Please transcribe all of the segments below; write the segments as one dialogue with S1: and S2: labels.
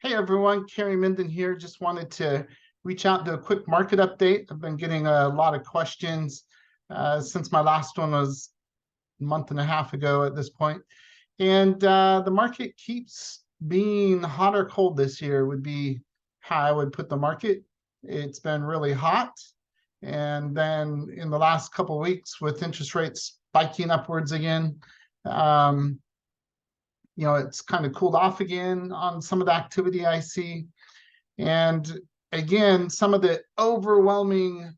S1: Hey everyone, Cary Minden here. Just wanted to reach out and do a quick market update. I've been getting a lot of questions since my last one was a month and a half ago at this point. And the market keeps being hot or cold this year would be how I would put the market. It's been really hot. And then in the last couple of weeks with interest rates spiking upwards again, um, it's kind of cooled off again on some of the activity I see. And again, some of the overwhelming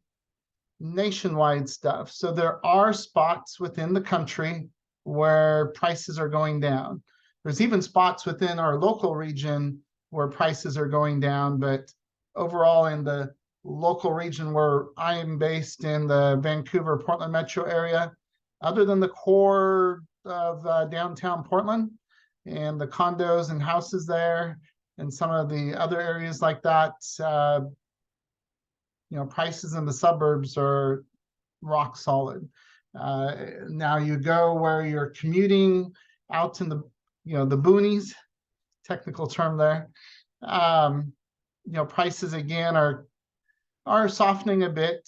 S1: nationwide stuff. So there are spots within the country where prices are going down. There's even spots within our local region where prices are going down, but overall in the local region where I am based in the Vancouver, Portland metro area, other than the core of downtown Portland and the condos and houses there, and some of the other areas like that, prices in the suburbs are rock solid. Now you go where you're commuting out in the boonies, technical term there. Prices again are softening a bit.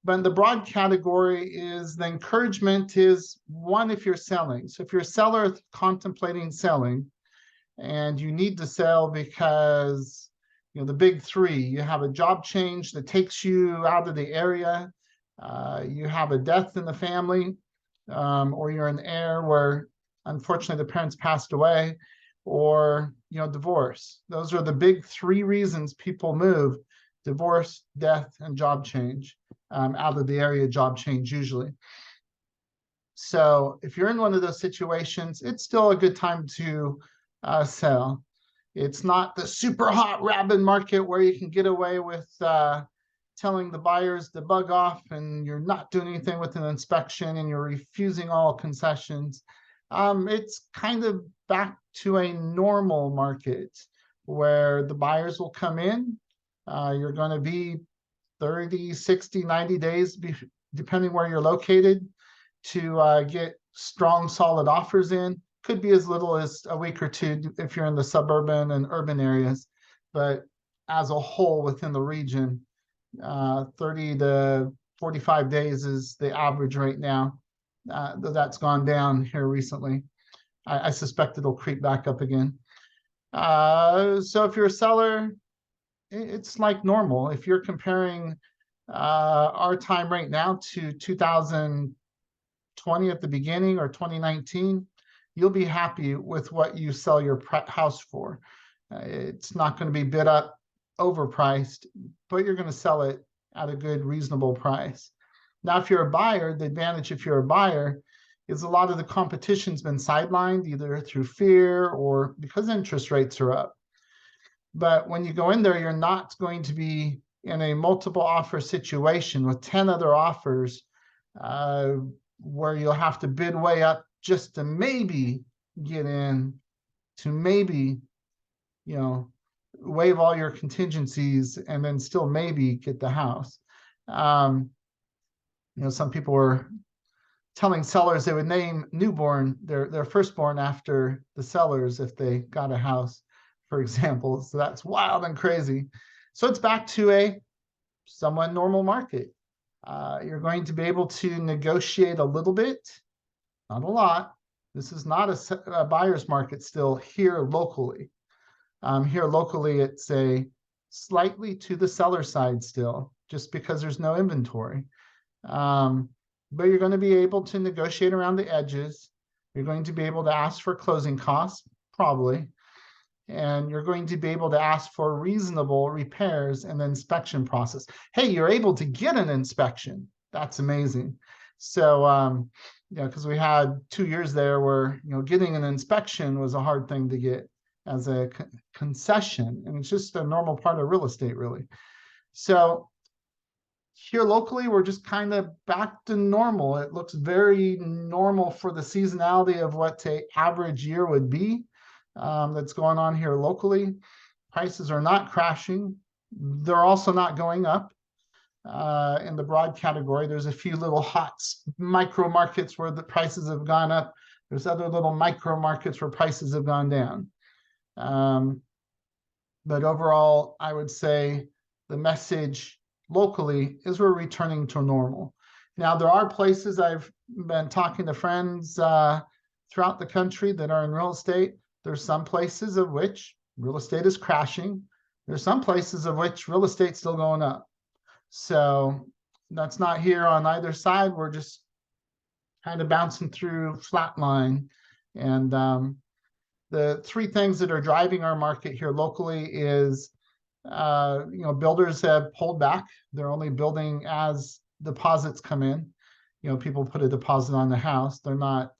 S1: But the broad category is the encouragement is one, if you're selling. So if you're a seller contemplating selling and you need to sell because the big three, you have a job change that takes you out of the area, you have a death in the family, or you're an heir where unfortunately the parents passed away, or divorce. Those are the big three reasons people move: divorce, death, and job change, out of the area, job change usually. So if you're in one of those situations, it's still a good time to sell. It's not the super hot rabid market where you can get away with telling the buyers to bug off and you're not doing anything with an inspection and you're refusing all concessions. It's kind of back to a normal market where the buyers will come in. You're going to be 30, 60, 90 days, depending where you're located, to get strong, solid offers in. Could be as little as a week or two if you're in the suburban and urban areas. But as a whole within the region, 30 to 45 days is the average right now. Though that's gone down here recently. I suspect it'll creep back up again. So if you're a seller, it's like normal. If you're comparing our time right now to 2020 at the beginning or 2019, you'll be happy with what you sell your house for. It's not going to be bid up overpriced, but you're going to sell it at a good, reasonable price. Now, if you're a buyer, the advantage if you're a buyer is a lot of the competition's been sidelined either through fear or because interest rates are up. But when you go in there, you're not going to be in a multiple offer situation with 10 other offers where you'll have to bid way up just to maybe get in, to maybe, waive all your contingencies and then still maybe get the house. Some people were telling sellers they would name newborn their firstborn after the sellers if they got a house, for example. So that's wild and crazy. So it's back to a somewhat normal market. You're going to be able to negotiate a little bit, not a lot. This is not a buyer's market still here locally. Here locally, it's a slightly to the seller side still, just because there's no inventory. But you're going to be able to negotiate around the edges. You're going to be able to ask for closing costs, probably. And you're going to be able to ask for reasonable repairs and the inspection process. Hey, you're able to get an inspection. That's amazing. So, because we had 2 years there where, getting an inspection was a hard thing to get as a concession. And it's just a normal part of real estate, really. So here locally, we're just kind of back to normal. It looks very normal for the seasonality of what an average year would be. That's going on here locally. Prices are not crashing. They're also not going up. In the broad category, there's a few little hot micro markets where the prices have gone up. There's other little micro markets where prices have gone down. But overall, I would say the message locally is we're returning to normal. Now, there are places I've been talking to friends throughout the country that are in real estate. There's some places of which real estate is crashing. There's some places of which real estate's still going up. So that's not here on either side. We're just kind of bouncing through flat line. And the three things that are driving our market here locally is, builders have pulled back. They're only building as deposits come in. People put a deposit on the house. They're not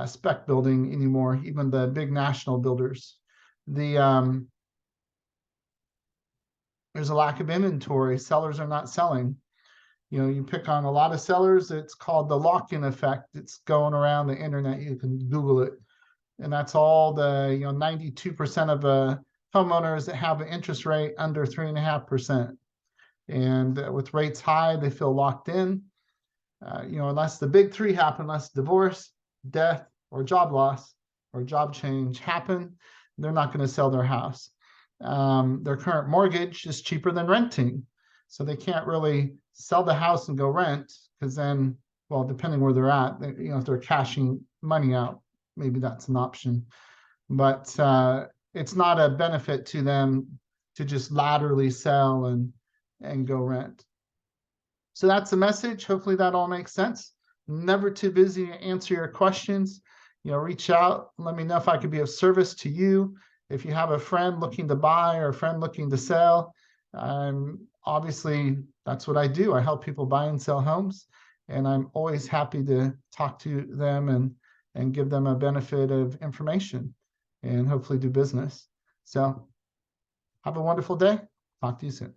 S1: spec building anymore, even the big national builders. There's a lack of inventory. Sellers are not selling. You pick on a lot of sellers. It's called the lock-in effect. It's going around the internet. You can Google it. And that's all the 92% of homeowners that have an interest rate under 3.5%. And with rates high, they feel locked in. Unless the big three happen, unless divorce, death, or job loss, or job change happen, they're not going to sell their house. Their current mortgage is cheaper than renting. So they can't really sell the house and go rent, because then, well, depending where they're at, if they're cashing money out, maybe that's an option. But it's not a benefit to them to just laterally sell and go rent. So that's the message. Hopefully that all makes sense. Never too busy to answer your questions. Reach out. Let me know if I could be of service to you. If you have a friend looking to buy or a friend looking to sell, obviously that's what I do. I help people buy and sell homes, and I'm always happy to talk to them and give them a benefit of information and hopefully do business. So have a wonderful day. Talk to you soon.